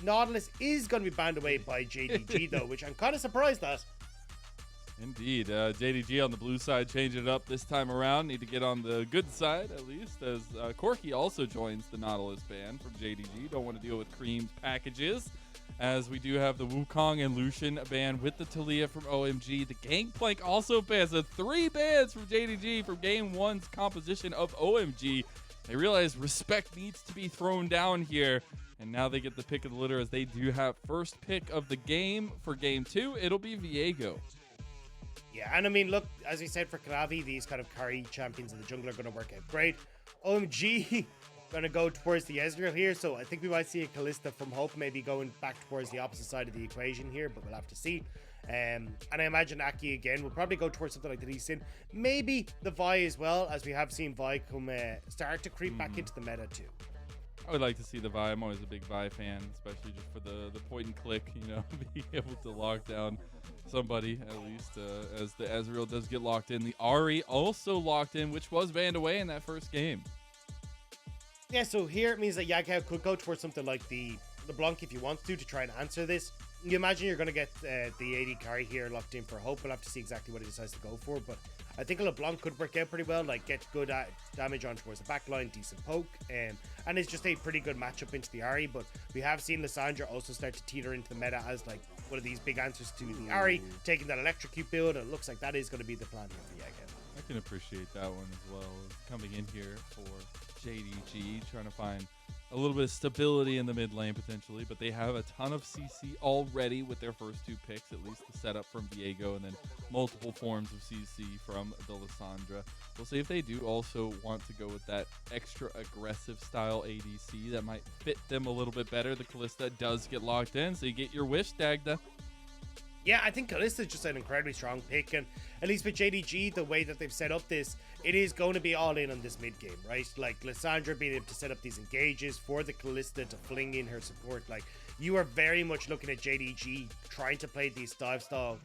Nautilus is going to be banned away by JDG though, which I'm kind of surprised at. Indeed. JDG on the blue side changing it up this time around. Need to get on the good side, at least, as Corki also joins the Nautilus ban from JDG. Don't want to deal with Cream's packages, as we do have the Wukong and Lucian ban with the Taliyah from OMG. The Gangplank also bans. So 3 bans from JDG from Game 1's composition of OMG. They realize respect needs to be thrown down here, and now they get the pick of the litter, as they do have first pick of the game for Game 2. It'll be Viego. Yeah, and I mean, look, as we said for Kravi, these kind of carry champions in the jungle are going to work out great. OMG going to go towards the Ezreal here, so I think we might see a Kalista from Hope maybe going back towards the opposite side of the equation here, but we'll have to see. And I imagine Aki again will probably go towards something like the Lee Sin, maybe the Vi as well, as we have seen Vi come start to creep back into the meta too. I would like to see the Vi. I'm always a big Vi fan, especially just for the point and click, you know, being able to lock down somebody, at least, as the Ezreal does get locked in. The Ahri also locked in, which was banned away in that first game. Yeah, so here it means that Yagao could go towards something like the Blanc if you want to try and answer this. You imagine you're going to get the AD carry here locked in for Hope. We'll have to see exactly what he decides to go for, but I think a LeBlanc could work out pretty well, like get good damage on towards the backline, decent poke, and it's just a pretty good matchup into the Ahri. But we have seen Lissandra also start to teeter into the meta as like one of these big answers to the Ahri, taking that electrocute build, and it looks like that is going to be the plan here for Yagao. I can appreciate that one as well, coming in here for JDG, trying to find a little bit of stability in the mid lane potentially, but they have a ton of CC already with their first 2 picks, at least the setup from Viego, and then multiple forms of CC from the Lissandra. We'll see if they do also want to go with that extra aggressive style ADC that might fit them a little bit better. The Kalista does get locked in, so you get your wish, Dagda. Yeah, I think Kalista is just an incredibly strong pick, and at least with JDG, the way that they've set up this, it is going to be all in on this mid game, right? Like Lissandra being able to set up these engages for the Kalista to fling in her support. Like, you are very much looking at JDG trying to play these dive style.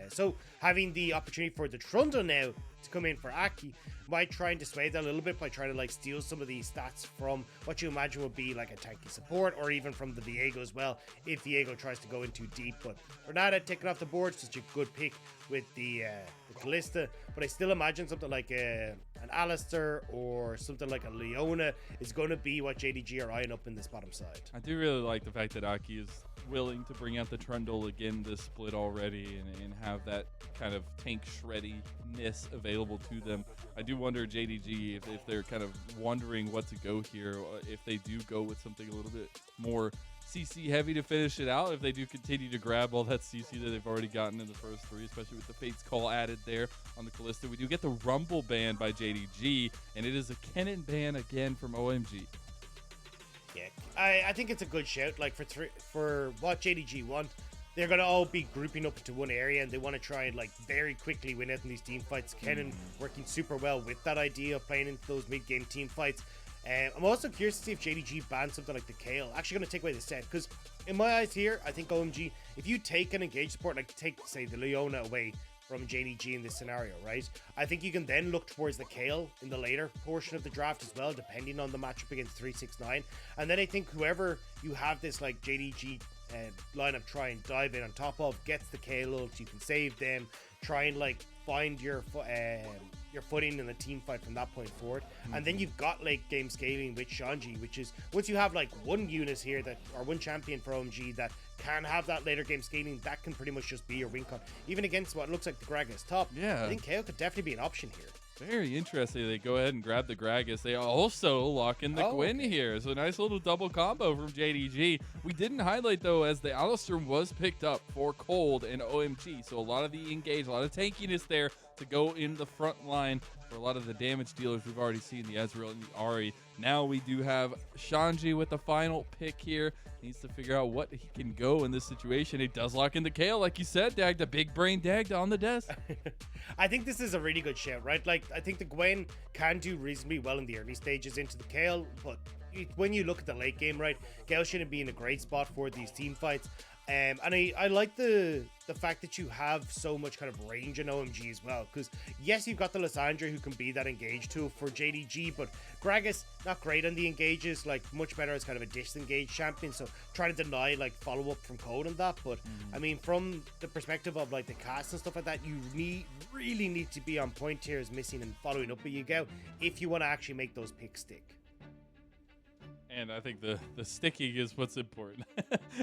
So having the opportunity for the Trundle now to come in for Aki might try and dissuade that a little bit by trying to like steal some of these stats from what you imagine would be like a tanky support, or even from the Viego as well, if Viego tries to go in too deep. But Renata taking off the board, such a good pick with the Kalista, but I still imagine something like an Alistair or something like a Leona is going to be what JDG are eyeing up in this bottom side. I do really like the fact that Aki is willing to bring out the Trundle again this split already, and have that kind of tank shreddiness available to them. I do wonder, JDG, if they're kind of wondering what to go here, if they do go with something a little bit more CC heavy to finish it out, if they do continue to grab all that CC that they've already gotten in the first 3, especially with the Fate's Call added there on the Kalista. We do get the Rumble ban by JDG, and it is a Kennen ban again from OMG. Yeah, I think it's a good shout. Like for what JDG want, they're going to all be grouping up into one area, and they want to try and like very quickly win out in these team fights. Kennen working super well with that idea of playing into those mid-game team fights. I'm also curious to see if JDG bans something like the Kale. Actually going to take away the set, because in my eyes here, I think OMG, if you take an engaged support, like take, say, the Leona away from JDG in this scenario, right? I think you can then look towards the Kale in the later portion of the draft as well, depending on the matchup against 369. And then I think whoever you have this like JDG lineup try and dive in on top of gets the Kale ults, you can save them, try and like find your footing in the team fight from that point forward. And then you've got late game scaling with Shanji, which is once you have like one unit here that, or one champion for OMG that can have that later game scaling, that can pretty much just be your win con. Even against what looks like the Gragas top, yeah, I think KO could definitely be an option here. Very interesting. They go ahead and grab the Gragas. They also lock in the Gwen here. So nice little double combo from JDG. We didn't highlight, though, as the Alistair was picked up for Cold and OMG. So a lot of the engage, a lot of tankiness there to go in the front line for a lot of the damage dealers we've already seen, the Ezreal and the Ahri. Now we do have Shanji with the final pick here. Needs to figure out what he can go in this situation. He does lock in the Kale, like you said, Dag, the big brain Dag on the desk. I think this is a really good shout, right? Like, I think the Gwen can do reasonably well in the early stages into the Kale, but when you look at the late game, right, Gale shouldn't be in a great spot for these team fights. And I like the fact that you have so much kind of range in OMG as well, because yes, you've got the Lysandra who can be that engage tool for JDG, but Gragas not great on the engages, like much better as kind of a disengage champion, so trying to deny like follow up from code and that. But I mean, from the perspective of like the cast and stuff like that, you really need to be on point here as missing and following up with Yagao if you want to actually make those picks stick. And I think the sticking is what's important.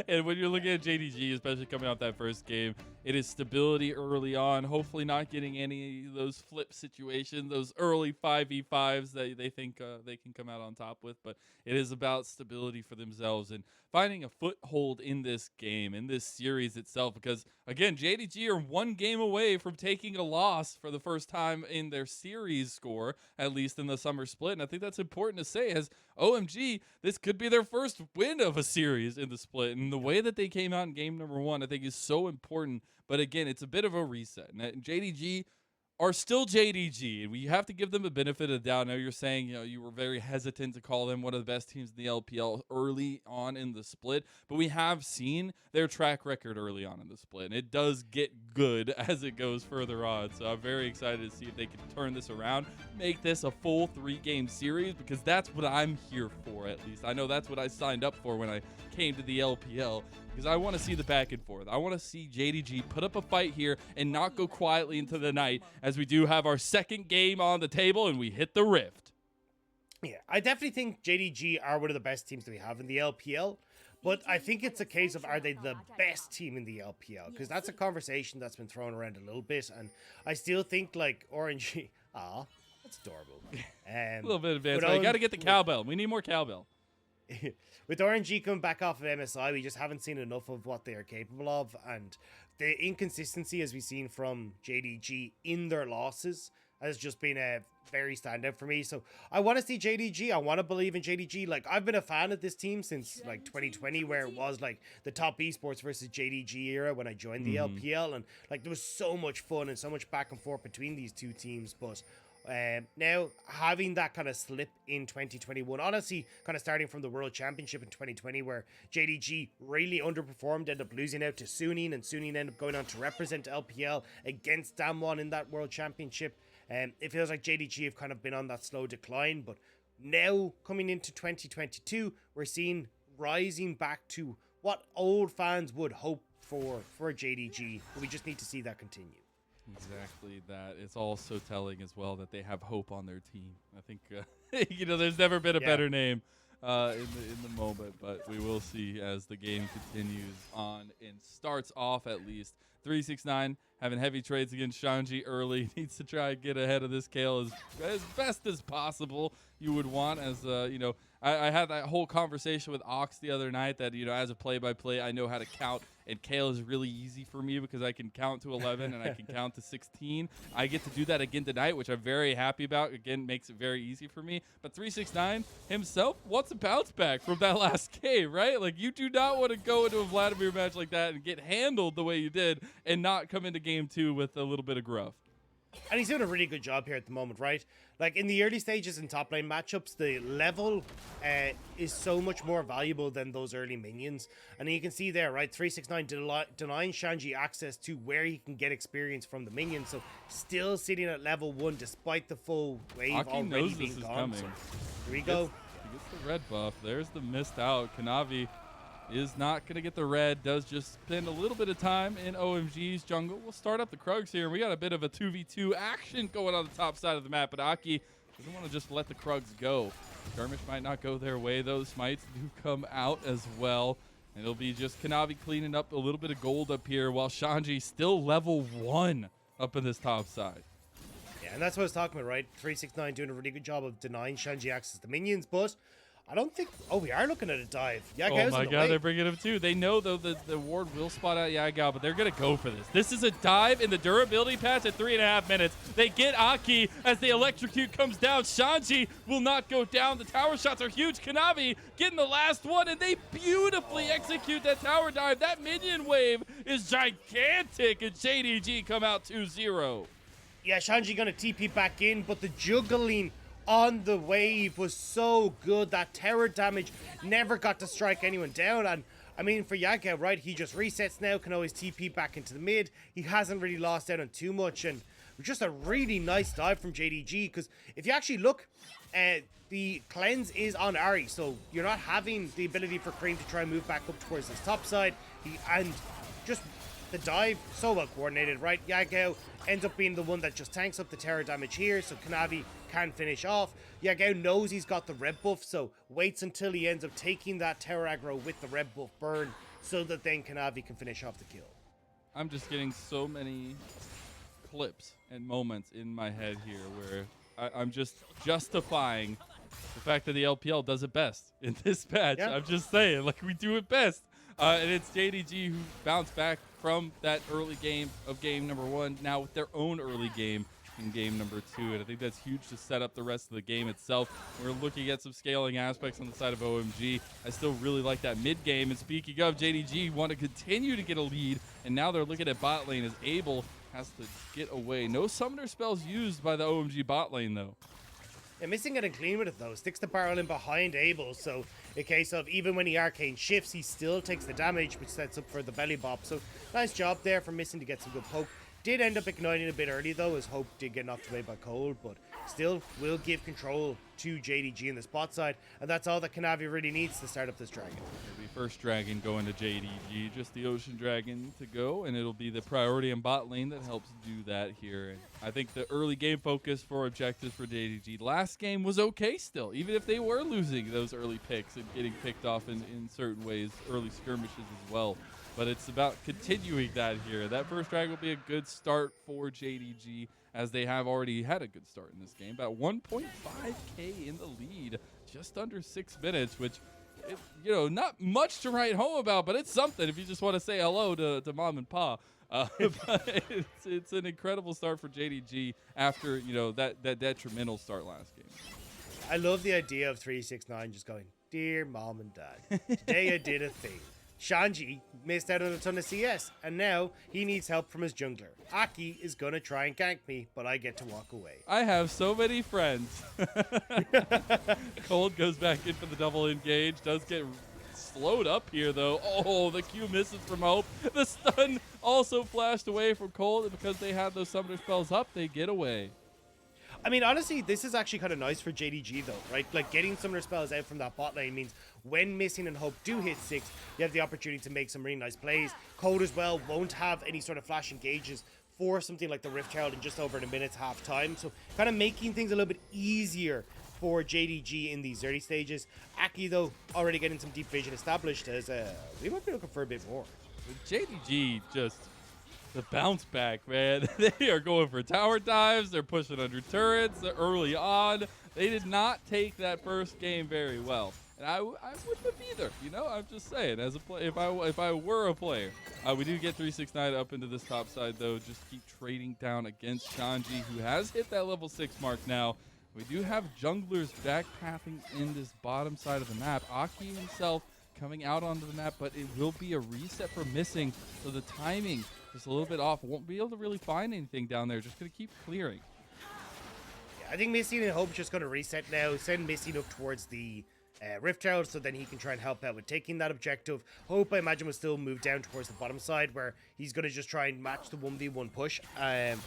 And when you're looking at JDG, especially coming out that first game, it is stability early on, hopefully not getting any of those flip situations, those early 5v5s that they think they can come out on top with. But it is about stability for themselves and finding a foothold in this game, in this series itself. Because, again, JDG are one game away from taking a loss for the first time in their series score, at least in the summer split. And I think that's important to say, as OMG, this could be their first win of a series in the split. And the way that they came out in game number 1, I think, is so important. But again, it's a bit of a reset. And JDG are still JDG, and we have to give them a benefit of the doubt. I know you're saying, you were very hesitant to call them one of the best teams in the LPL early on in the split, but we have seen their track record early on in the split, and it does get good as it goes further on. So I'm very excited to see if they can turn this around, make this a full 3-game series, because that's what I'm here for, at least. I know that's what I signed up for when I came to the LPL, because I want to see the back and forth. I want to see JDG put up a fight here and not go quietly into the night, as we do have our second game on the table and we hit the rift. Yeah, I definitely think JDG are one of the best teams that we have in the LPL, but I think it's a case of, are they the best team in the LPL? Because that's a conversation that's been thrown around a little bit, and I still think like OMG, that's adorable. A little bit advanced. You got to get the cowbell. We need more cowbell. With RNG coming back off of MSI, we just haven't seen enough of what they are capable of, and the inconsistency, as we've seen from JDG in their losses, has just been a very standout for me. So I want to see JDG. I want to believe in JDG. Like, I've been a fan of this team since like 2020, where it was like the top esports versus JDG era when I joined the LPL, and like there was so much fun and so much back and forth between these two teams. But now having that kind of slip in 2021, honestly, kind of starting from the World Championship in 2020, where JDG really underperformed, ended up losing out to Suning, and Suning ended up going on to represent LPL against Damwon in that World Championship. It feels like JDG have kind of been on that slow decline, but now coming into 2022, we're seeing rising back to what old fans would hope for JDG, but we just need to see that continue. Exactly that. It's also telling as well that they have hope on their team. I think, there's never been a better name in the moment, but we will see as the game continues on and starts off at least. 369 having heavy trades against Shanji early. Needs to try and get ahead of this Kale as best as possible. You would want, as I had that whole conversation with Ox the other night that, as a play-by-play, I know how to count, and Kale is really easy for me because I can count to 11 and I can count to 16. I get to do that again tonight, which I'm very happy about. Again, makes it very easy for me. But 369 himself wants a bounce back from that last game, right? Like, you do not want to go into a Vladimir match like that and get handled the way you did and not come into game 2 with a little bit of gruff. And he's doing a really good job here at the moment, right? Like, in the early stages in top lane matchups, the level is so much more valuable than those early minions. And you can see there, right, 369 denying Shanji access to where he can get experience from the minions. So still sitting at level 1 despite the full wave Aki already knows being this is gone. coming. So here we go. He gets the red buff. There's the missed out. Kanavi is not going to get the red. Does just spend a little bit of time in OMG's jungle. We'll start up the Krugs here. We got a bit of a 2v2 action going on the top side of the map, but Aki doesn't want to just let the Krugs go. Skirmish might not go their way. Those smites do come out as well. And it'll be just Kanavi cleaning up a little bit of gold up here, while Shanji still level 1 up in this top side. Yeah, and that's what I was talking about, right? 369 doing a really good job of denying Shanji access to minions, but I don't think... Oh, we are looking at a dive. Yagao, oh my god, they're bringing him too. They know, though, that the ward will spot out Yagao, but they're going to go for this. This is a dive in the durability patch at 3.5 minutes. They get Aki as the electrocute comes down. Shanji will not go down. The tower shots are huge. Kanavi getting the last one, and they beautifully execute that tower dive. That minion wave is gigantic, and JDG come out 2-0. Yeah, Shanji going to TP back in, but the juggling on the wave was so good. That tower damage never got to strike anyone down. And I mean, for Yagao, right, he just resets now, can always TP back into the mid. He hasn't really lost out on too much, and just a really nice dive from JDG, because if you actually look, the cleanse is on Ari, so you're not having the ability for Cream to try and move back up towards his top side. And just the dive, so well coordinated, right? Yagao ends up being the one that just tanks up the terror damage here, so Kanavi can finish off. Yagao knows he's got the red buff, so waits until he ends up taking that terror aggro with the red buff burn, so that then Kanavi can finish off the kill. I'm just getting so many clips and moments in my head here where I'm just justifying the fact that the LPL does it best in this match. Yeah. I'm just saying, like, we do it best. And it's JDG who bounced back from that early game of game number 1, now with their own early game in game number 2. And I think that's huge to set up the rest of the game itself. We're looking at some scaling aspects on the side of OMG. I still really like that mid game. And speaking of, JDG want to continue to get a lead. And now they're looking at bot lane as Abel has to get away. No summoner spells used by the OMG bot lane, though. Yeah, missing getting clean with it, though. Sticks the barrel in behind Abel, so in case of even when he arcane shifts, he still takes the damage, which sets up for the belly bop. So nice job there for Missing to get some good poke. Did end up igniting a bit early, though, as Hope did get knocked away by Cold, but still will give control to JDG in the spot side, and that's all that Kanavi really needs to start up this dragon. It'll be first dragon going to JDG, just the ocean dragon to go, and it'll be the priority in bot lane that helps do that here. And I think the early game focus for objectives for JDG last game was okay still, even if they were losing those early picks and getting picked off in certain ways, early skirmishes as well. But it's about continuing that here. That first drag will be a good start for JDG, as they have already had a good start in this game. About 1.5K in the lead, just under 6 minutes, which, you know, not much to write home about, but it's something if you just want to say hello to mom and pa. But it's an incredible start for JDG after, you know, that detrimental start last game. I love the idea of 369 just going, "Dear mom and dad, today I did a thing. Shanji missed out on a ton of CS, and now he needs help from his jungler. Aki is gonna try and gank me, but I get to walk away." I have so many friends. Cold goes back in for the double engage, does get slowed up here, though. Oh, the Q misses from Hope. The stun also flashed away from Cold, and because they had those summoner spells up, they get away. I mean, honestly, this is actually kind of nice for JDG, though, right? Like, getting summoner spells out from that bot lane means when Missing and Hope do hit 6, you have the opportunity to make some really nice plays. Cold as well won't have any sort of flash engages for something like the Rift Herald in just over a minute's half time. So kind of making things a little bit easier for JDG in these early stages. Aki, though, already getting some deep vision established, as we might be looking for a bit more. JDG just... the bounce back, man. They are going for tower dives. They're pushing under turrets early on. They did not take that first game very well. And I wouldn't have either. You know, I'm just saying, as a play, if I were a player. We do get 369 up into this top side, though. Just keep trading down against Shanji, who has hit that level 6 mark now. We do have junglers backpathing in this bottom side of the map. Aki himself coming out onto the map, but it will be a reset for Missing, so the timing just a little bit off. Won't be able to really find anything down there. Just going to keep clearing. Yeah, I think Missing and Hope's just going to reset now. Send Missing up towards the Rift Herald, so then he can try and help out with taking that objective. Hope, I imagine, will still move down towards the bottom side, where he's going to just try and match the 1v1 push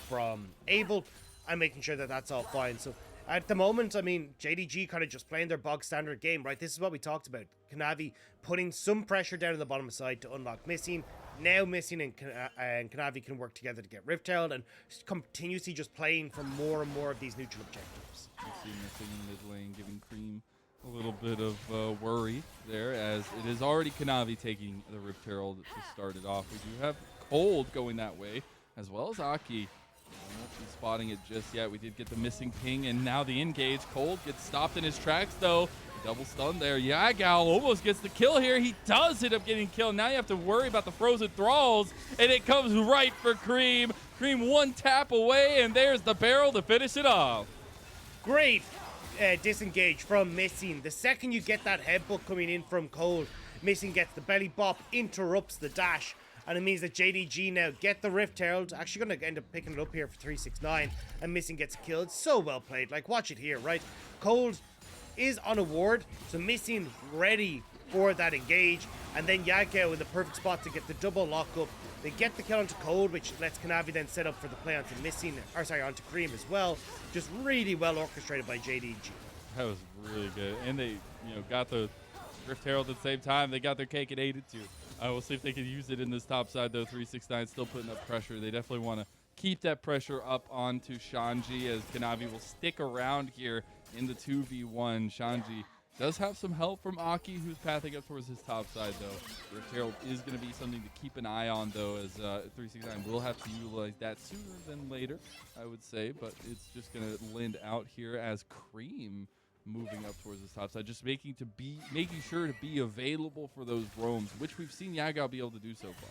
from Abel, and making sure that that's all fine. So at the moment, I mean, JDG kind of just playing their bog standard game, right? This is what we talked about. Kanavi putting some pressure down on the bottom side to unlock Missing. Now Missing and Kanavi can work together to get Rift Herald, and continuously just playing for more and more of these neutral objectives. You see Missing in mid lane, giving Cream a little bit of worry there, as it is already Kanavi taking the Rift Herald to start it off. We do have Cold going that way, as well as Aki. I won't be spotting it just yet. We did get the Missing ping, and now the engage. Cold gets stopped in his tracks, though. Double stun there. Yagao almost gets the kill here. He does end up getting killed. Now you have to worry about the frozen thralls, and it comes right for Cream. Cream one tap away, and there's the barrel to finish it off. Great disengage from Missing. The second you get that headbutt coming in from Cold, Missing gets the belly bop, interrupts the dash, and it means that JDG now get the Rift Herald. Actually going to end up picking it up here for 369, and Missing gets killed. So well played. Like, watch it here, right? Cold is on a ward, so Missing ready for that engage, and then Yagao in the perfect spot to get the double lock up. They get the kill onto Cold, which lets Kanavi then set up for the play onto Missing, or sorry, onto Cream as well. Just really well orchestrated by JDG. That was really good, and they, got the Rift Herald at the same time. They got their cake at 8-2. We'll see if they can use it in this top side, though. 369 still putting up pressure. They definitely want to keep that pressure up onto Shanji, as Kanavi will stick around here in the 2v1. Shanji does have some help from Aki, who's pathing up towards his top side, though. Rift Herald is going to be something to keep an eye on, though, as 369 will have to utilize that sooner than later, I would say. But it's just going to lend out here as Cream moving up towards his top side, just making sure to be available for those roams, which we've seen Yagao be able to do so far.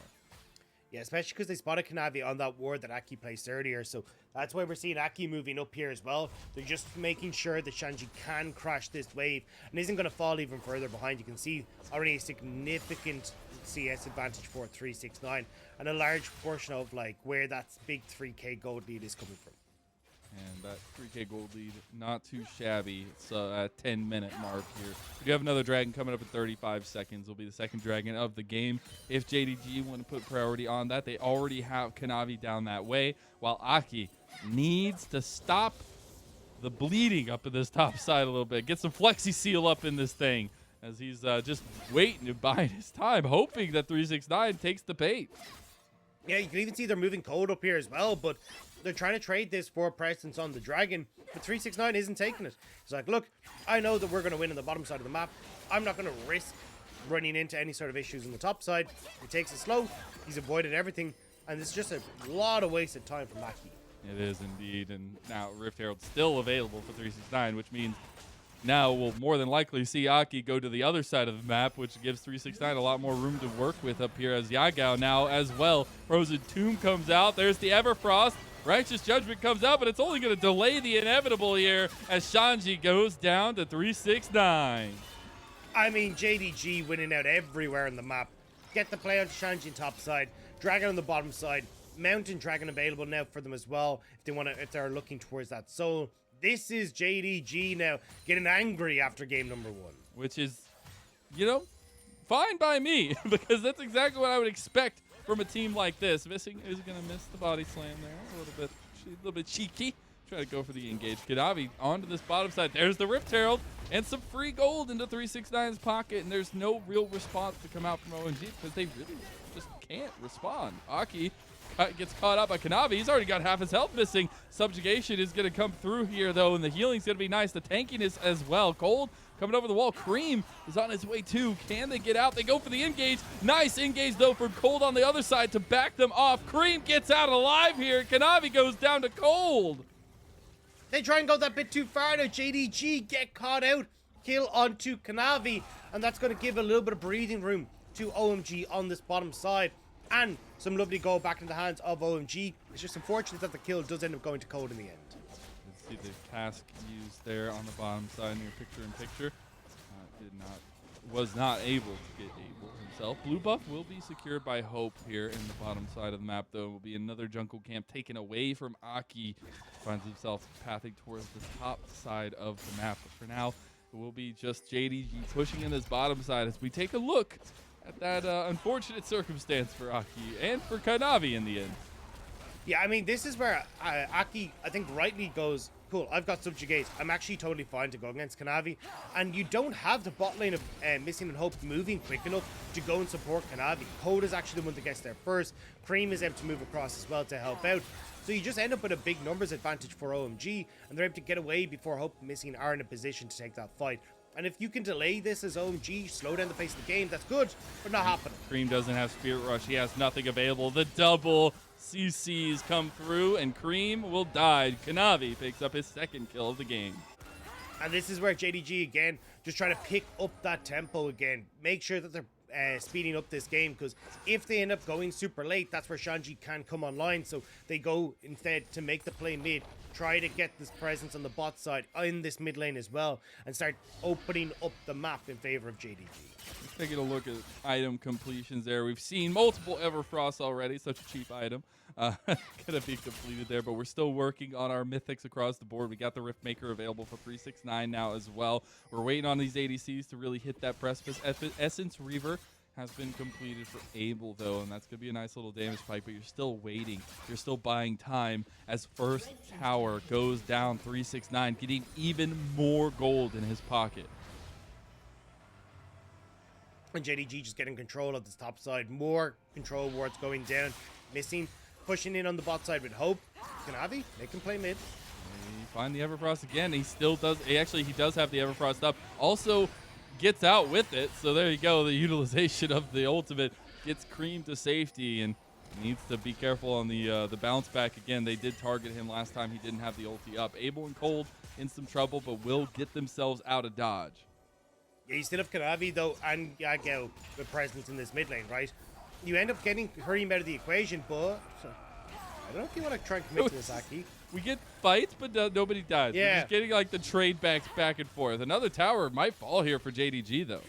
Yeah, especially because they spotted Kanavi on that ward that Aki placed earlier, so that's why we're seeing Aki moving up here as well. They're just making sure that Shanji can crash this wave and isn't going to fall even further behind. You can see already a significant CS advantage for 369, and a large portion of like where that big 3k gold lead is coming from. And that 3k gold lead, not too shabby. It's at 10-minute mark here. We do have another dragon coming up in 35 seconds. Will be the second dragon of the game. If JDG want to put priority on that, they already have Kanavi down that way, while Aki needs to stop the bleeding up in this top side a little bit. Get some Flexi Seal up in this thing, as he's just waiting and biding his time, hoping that 369 takes the bait. Yeah, you can even see they're moving Code up here as well, but they're trying to trade this for presence on the dragon, but 369 isn't taking it. He's like, look, I know that we're going to win on the bottom side of the map. I'm not going to risk running into any sort of issues on the top side. He takes it slow. He's avoided everything, and it's just a lot of wasted time for Maki. It is indeed, and now Rift Herald's still available for 369, which means now we'll more than likely see Aki go to the other side of the map, which gives 369 a lot more room to work with up here, as Yagao now as well. Frozen Tomb comes out. There's the Everfrost. Righteous Judgment comes out, but it's only going to delay the inevitable here as Shanji goes down to 369. I mean, JDG winning out everywhere on the map. Get the play on Shanji on top side, Dragon on the bottom side, Mountain Dragon available now for them as well if they're looking towards that soul. This is JDG now getting angry after game number 1. Which is, fine by me, because that's exactly what I would expect from a team like this. Missing is going to miss the body slam there. A little bit cheeky. Try to go for the engage. Kanavi onto this bottom side. There's the Rift Herald and some free gold into 369's pocket, and there's no real response to come out from OMG because they really just can't respond. Aki gets caught up by Kanavi. He's already got half his health missing. Subjugation is going to come through here, though, and the healing's going to be nice. The tankiness as well. Cold coming over the wall. Cream is on his way, too. Can they get out? They go for the engage. Nice engage, though, for Cold on the other side to back them off. Cream gets out alive here. Kanavi goes down to Cold. They try and go that bit too far now. JDG get caught out. Kill onto Kanavi, and that's going to give a little bit of breathing room to OMG on this bottom side. And some lovely goal back in the hands of OMG. It's just unfortunate that the kill does end up going to Code in the end. Let's see the task used there on the bottom side near picture-in-picture. Was not able to get able himself. Blue buff will be secured by Hope here in the bottom side of the map, though. It will be another jungle camp taken away from Aki. Finds himself pathing towards the top side of the map. But for now, it will be just JDG pushing in this bottom side as we take a look at that unfortunate circumstance for Aki and for Kanavi in the end. Yeah, I mean, this is where Aki, I think, rightly goes, cool, I've got Subjugate. I'm actually totally fine to go against Kanavi. And you don't have the bot lane of Missing and Hope moving quick enough to go and support Kanavi. Code is actually the one that gets there first. Cream is able to move across as well to help out. So you just end up with a big numbers advantage for OMG, and they're able to get away before Hope and Missing are in a position to take that fight. And if you can delay this as OMG, slow down the pace of the game, that's good, but not happening. Cream doesn't have Spirit Rush. He has nothing available. The double CCs come through, and Cream will die. Kanavi picks up his second kill of the game. And this is where JDG, again, just trying to pick up that tempo again. Make sure that they're speeding up this game, because if they end up going super late, that's where Shanji can come online. So they go instead to make the play mid try to get this presence on the bot side in this mid lane as well and start opening up the map in favor of JDG. Let's take a look at item completions there. We've seen multiple Everfrost already, such a cheap item. Gonna be completed there, but we're still working on our mythics across the board. We got the Rift Maker available for 369 now as well. We're waiting on these ADCs to really hit that precipice. Essence Reaver has been completed for Abel, though, and that's going to be a nice little damage spike, but you're still waiting. You're still buying time as first tower goes down 369, getting even more gold in his pocket. And JDG just getting control of this top side. More control wards going down. Missing. Pushing in on the bot side with Hope. Kanavi, they can play mid. You find the Everfrost again. He still does. He does have the Everfrost up. Also gets out with it. So there you go. The utilization of the ultimate gets Cream to safety and needs to be careful on the bounce back again. They did target him last time. He didn't have the ulti up. Abel and Cold in some trouble, but will get themselves out of dodge. Yeah, you still have Kanavi, though, and Yagel with presence in this mid lane, right? You end up getting him out of the equation, but I don't know if you want to try and commit to this, Aki. We get fights, but nobody dies. Yeah. We're just getting like the trade backs back and forth. Another tower might fall here for JDG, though.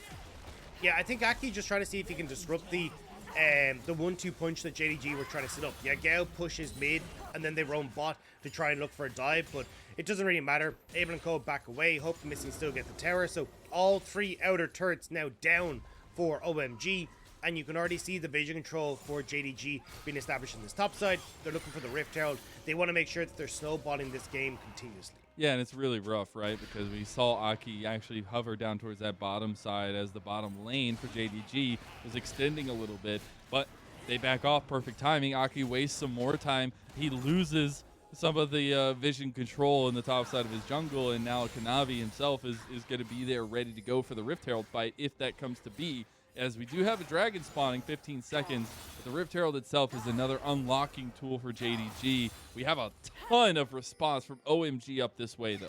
Yeah, I think Aki just trying to see if he can disrupt the 1-2 punch that JDG were trying to set up. Yagel pushes mid, and then they roam bot to try and look for a dive, but it doesn't really matter. Abel and Cole back away. Hope the Missing still get the tower, so all 3 outer turrets now down for OMG. And you can already see the vision control for JDG being established on this top side. They're looking for the Rift Herald. They want to make sure that they're snowballing this game continuously. Yeah, and it's really rough, right? Because we saw Aki actually hover down towards that bottom side as the bottom lane for JDG was extending a little bit. But they back off. Perfect timing. Aki wastes some more time. He loses some of the vision control in the top side of his jungle. And now Kanavi himself is going to be there ready to go for the Rift Herald fight if that comes to be. As we do have a dragon spawning 15 seconds, but the Rift Herald itself is another unlocking tool for JDG. We have a ton of response from OMG up this way, though.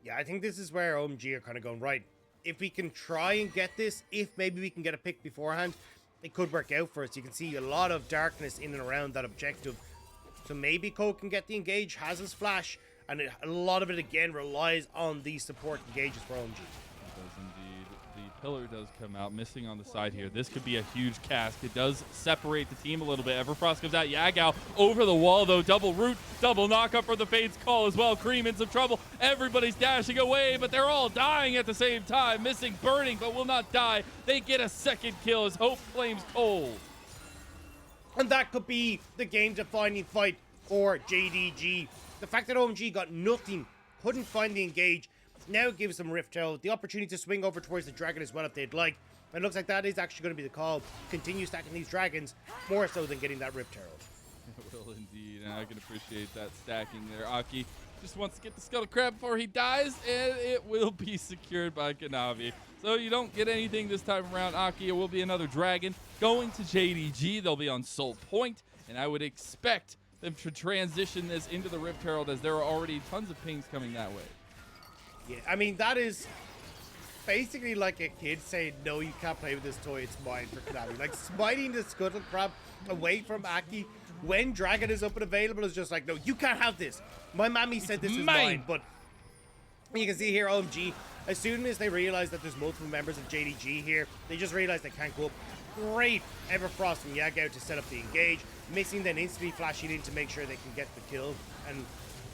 Yeah, I think this is where OMG are kind of going, right, if we can try and get this, if maybe we can get a pick beforehand, it could work out for us. You can see a lot of darkness in and around that objective. So maybe Cole can get the engage, has his flash, and a lot of it, again, relies on these support engages for OMG. It does indeed. The pillar does come out, missing on the side here. This could be a huge cask. It does separate the team a little bit. Everfrost comes out. Yagao over the wall, though. Double root, double knockup for the Fade's call as well. Cream in some trouble. Everybody's dashing away, but they're all dying at the same time. Missing, burning, but will not die. They get a second kill as Hope flames Cold. And that could be the game-defining fight for JDG. The fact that OMG got nothing, couldn't find the engage, now gives them Rift Herald the opportunity to swing over towards the dragon as well if they'd like. And it looks like that is actually going to be the call. Continue stacking these dragons, more so than getting that Rift Herald. It will indeed, and I can appreciate that stacking there. Aki just wants to get the Scuttle Crab before he dies, and it will be secured by Kanavi. So you don't get anything this time around, Aki. It will be another dragon going to JDG. They'll be on Soul Point, and I would expect them to transition this into the Rift Herald as there are already tons of pings coming that way. Yeah, I mean, that is basically like a kid saying, no, you can't play with this toy, it's mine for Kanavi. Like, smiting the Scuttle Crab away from Aki when Dragon is up and available is just like, no, you can't have this. My mommy said this is mine. But you can see here, OMG, as soon as they realize that there's multiple members of JDG here, they just realize they can't go up. Great Everfrost from Yagao to set up the engage. Missing, then instantly flashing in to make sure they can get the kill. And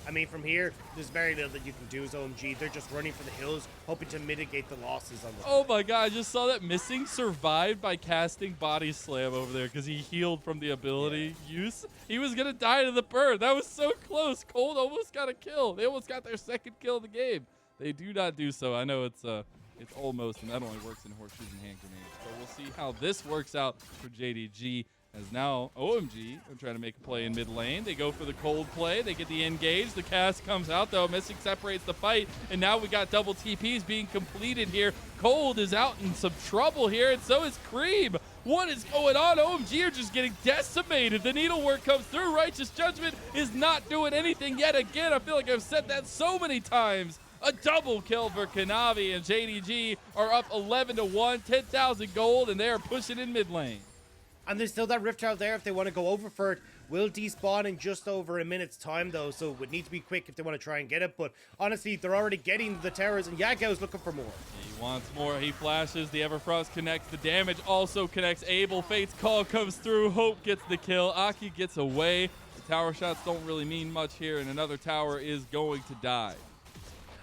I mean, from here, there's very little that you can do as OMG. They're just running for the hills, hoping to mitigate the losses on the Oh my god, I just saw that Missing survived by casting Body Slam over there because he healed from the ability use. He was going to die to the bird. That was so close. Cold almost got a kill. They almost got their second kill of the game. They do not do so. I know it's almost, and that only works in horseshoes and hand grenades. So we'll see how this works out for JDG. As now OMG are trying to make a play in mid lane. They go for the cold play. They get the engage. The cast comes out though. Missing separates the fight. And now we got double TPs being completed here. Cold is out in some trouble here, and so is Cream. What is going on? OMG are just getting decimated. The needlework comes through. Righteous Judgment is not doing anything yet again. I feel like I've said that so many times. A double kill for Kanavi, and JDG are up 11-1, 10,000 gold, and they are pushing in mid lane. And there's still that Rift Tower there if they want to go over for it. Will despawn in just over a minute's time though, so it would need to be quick if they want to try and get it. But honestly, they're already getting the towers, and Yagao's looking for more. He wants more. He flashes. The Everfrost connects. The damage also connects. Abel, Fate's call comes through. Hope gets the kill. Aki gets away. The tower shots don't really mean much here, and another tower is going to die.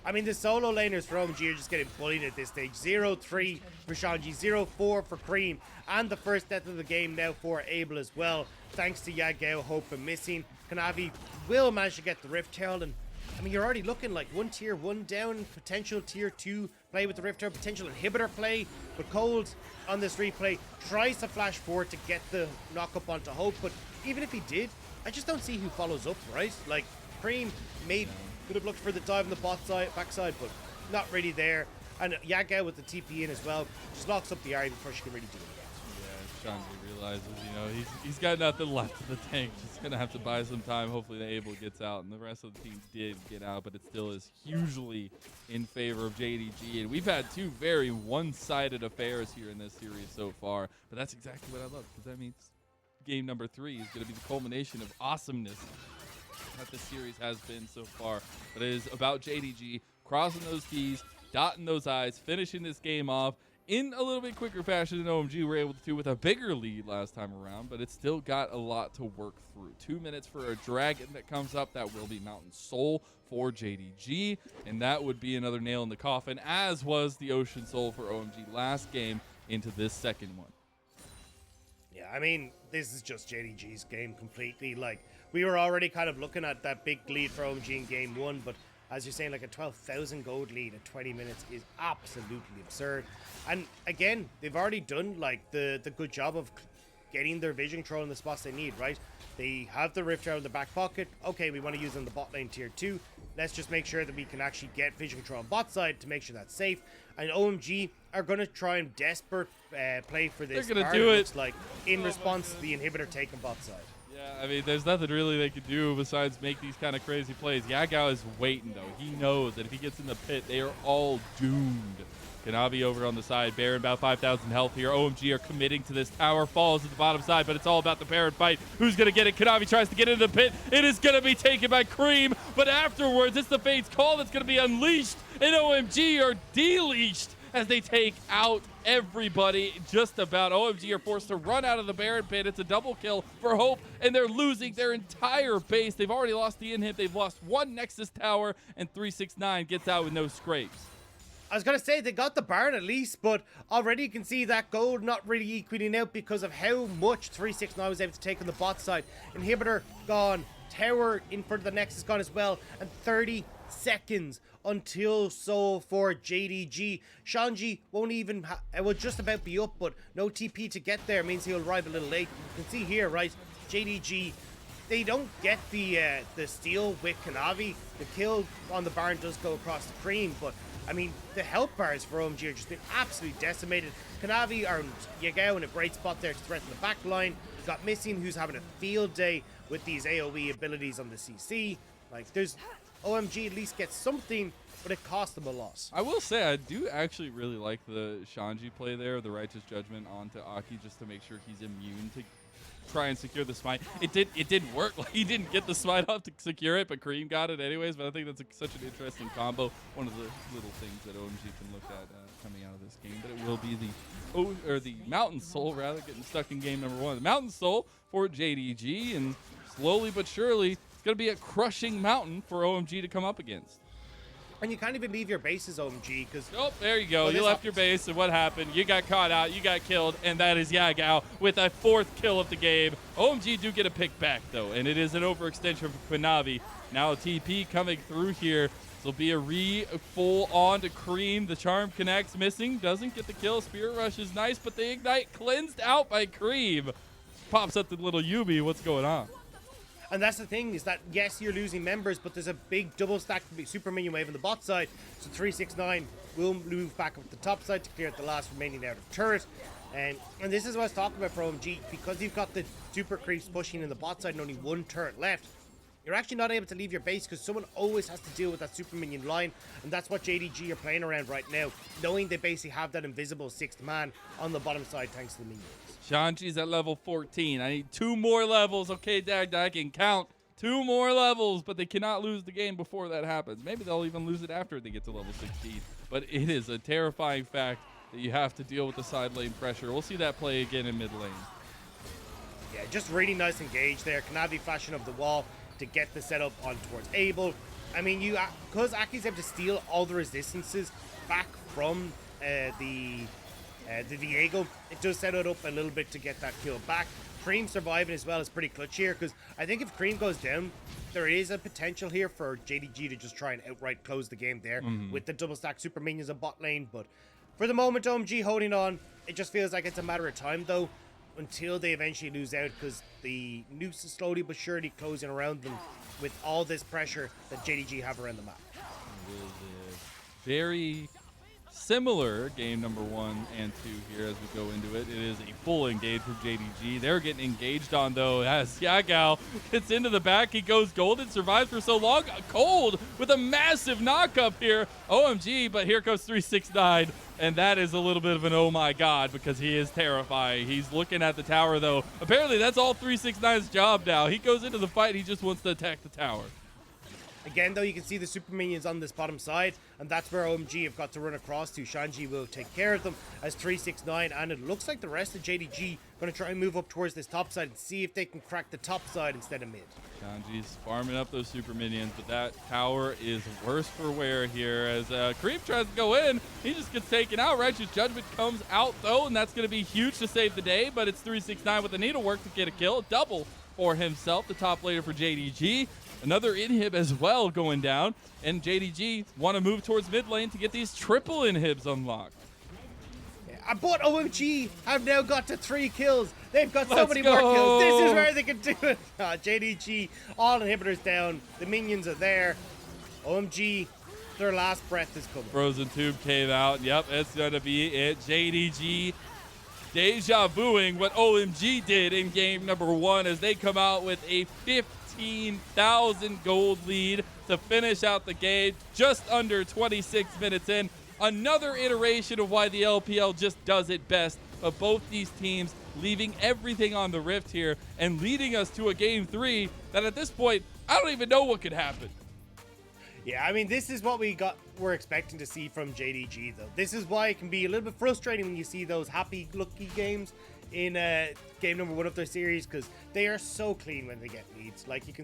I mean, the solo laners for OMG are just getting bullied at this stage. 0-3 for Shanji, 0-4 for Cream, and the first death of the game now for Abel as well. Thanks to Yagao, Hope, and Missing. Kanavi will manage to get the Rift Herald, and I mean, you're already looking like one tier 1 down, potential tier 2 play with the Rift Herald, potential inhibitor play. But Cold on this replay tries to flash forward to get the knock up onto Hope, but even if he did, I just don't see who follows up, right? Like, Cream could have looked for the dive on the backside, but not really there. And Yaga with the TP in as well, just locks up the area before she can really do it. Yeah, Shanji realizes, you know, he's got nothing left in the tank. He's going to have to buy some time. Hopefully the Abel gets out, and the rest of the team did get out, but it still is hugely in favor of JDG. And we've had two very one-sided affairs here in this series so far, but that's exactly what I love, because that means game number 3 is going to be the culmination of awesomeness that this series has been so far. But it is about JDG crossing those T's, dotting those I's, finishing this game off in a little bit quicker fashion than OMG were able to do with a bigger lead last time around, but it's still got a lot to work through. 2 minutes for a dragon that comes up. That will be Mountain Soul for JDG, and that would be another nail in the coffin, as was the Ocean Soul for OMG last game into this second one. Yeah, I mean, this is just JDG's game completely. Like, we were already kind of looking at that big lead for OMG in game 1, but as you're saying, like a 12,000 gold lead at 20 minutes is absolutely absurd. And again, they've already done like the good job of getting their vision control in the spots they need, right? They have the Rift Tower in the back pocket. Okay, we want to use them in the bot lane tier 2. Let's just make sure that we can actually get vision control on bot side to make sure that's safe. And OMG are going to try and desperate play for this. They're going to do it. Looks like in response to the inhibitor taking bot side. Yeah, I mean, there's nothing really they could do besides make these kind of crazy plays. Yagao is waiting, though. He knows that if he gets in the pit, they are all doomed. Kanavi over on the side. Baron about 5,000 health here. OMG are committing to this tower. Falls at the bottom side, but it's all about the Baron fight. Who's going to get it? Kanavi tries to get into the pit. It is going to be taken by Cream, but afterwards, it's the Fate's call that's going to be unleashed, and OMG are deleashed as they take out everybody just about. OMG are forced to run out of the Baron pit. It's a double kill for Hope, and they're losing their entire base. They've already lost the inhib. They've lost one Nexus tower, and 369 gets out with no scrapes. I was going to say they got the Baron at least, but already you can see that gold not really equaling out because of how much 369 was able to take on the bot side. Inhibitor gone, tower in front of the Nexus gone as well, and 30 seconds until so for JDG. Shanji won't even will just about be up, but no TP to get there means he'll arrive a little late. You can see here, right, JDG, they don't get the steal with Kanavi. The kill on the Baron does go across the Cream, but I mean, the health bars for OMG are just been absolutely decimated. Kanavi or Yagao in a great spot there to threaten the back line. You've got Missing, who's having a field day with these AoE abilities on the CC. Like, there's OMG at least gets something, but it cost them a loss. I will say, I do actually really like the Shanji play there, the Righteous Judgment onto Aki, just to make sure he's immune to try and secure the smite. It didn't work. Like, he didn't get the smite off to secure it, but Cream got it anyways. But I think that's such an interesting combo. One of the little things that OMG can look at coming out of this game. But it will be the Mountain Soul, rather, getting stuck in game number 1. The Mountain Soul for JDG, and slowly but surely, it's going to be a crushing mountain for OMG to come up against. And you can't even leave your bases, OMG, because... Oh, there you go. You left your base, and what happened? You got caught out, you got killed, and that is Yagao with a 4th kill of the game. OMG do get a pick back, though, and it is an overextension for Quinavi. Now a TP coming through here. This will be a full on to Cream. The charm connects, Missing, doesn't get the kill. Spirit Rush is nice, but the Ignite cleansed out by Cream. Pops up the little Yubi. What's going on? And that's the thing, is that, yes, you're losing members, but there's a big double stack super minion wave on the bot side. So 369 will move back up the top side to clear out the last remaining outer turret. And this is what I was talking about for OMG, because you've got the super creeps pushing in the bot side and only one turret left. you're actually not able to leave your base because someone always has to deal with that super minion line, and that's what JDG are playing around right now, knowing they basically have that invisible 6th man on the bottom side thanks to the minions. Shanji's at level 14. I need 2 more levels. Okay, Dag, I can count 2 more levels, but they cannot lose the game before that happens. Maybe they'll even lose it after they get to level 16. But it is a terrifying fact that you have to deal with the side lane pressure. We'll see that play again in mid lane. Yeah, just really nice engage there. Kanavi flashing up the wall to get the setup on towards Abel. I mean, because Aki's able to steal all the resistances back from the Diego, it does set it up a little bit to get that kill back. Cream surviving as well is pretty clutch here, because I think if Cream goes down, there is a potential here for JDG to just try and outright close the game there with the double stack super minions on bot lane. But for the moment, OMG holding on. It just feels like it's a matter of time though until they eventually lose out, because the nukes is slowly but surely closing around them with all this pressure that JDG have around the map. It is a very similar game number 1 and 2 here as we go into it. It is a full engage from JDG. They're getting engaged on though as Yagao gets into the back. He goes golden, survives for so long. Cold with a massive knock up here. OMG, but here comes 369. And that is a little bit of an oh my god, because he is terrifying. He's looking at the tower though. Apparently that's all 369's job now. He goes into the fight. He just wants to attack the tower. Again, though, you can see the super minions on this bottom side, and that's where OMG have got to run across to. Shanji will take care of them as 369, and it looks like the rest of JDG going to try and move up towards this top side and see if they can crack the top side instead of mid. Shanji's farming up those super minions, but that tower is worse for wear here as Creep tries to go in. He just gets taken out. Righteous Judgment comes out, though, and that's going to be huge to save the day, but it's 369 with the needlework to get a kill. Double for himself, the top laner for JDG. Another inhib as well going down, and JDG want to move towards mid lane to get these triple inhibs unlocked. Yeah, but OMG have now got to 3 kills. They've got so many more kills. This is where they can do it. JDG, all inhibitors down. The minions are there. OMG, their last breath is coming. Frozen Tube came out. Yep, it's going to be it. JDG deja vuing what OMG did in game number 1 as they come out with a 15,000 gold lead to finish out the game just under 26 minutes in. Another iteration of why the LPL just does it best, but both these teams leaving everything on the Rift here and leading us to a game 3 that at this point, I don't even know what could happen. Yeah, I mean, this is what we're expecting to see from JDG, though. This is why it can be a little bit frustrating when you see those happy-lucky games in game number 1 of their series, because they are so clean when they get leads. Like, you can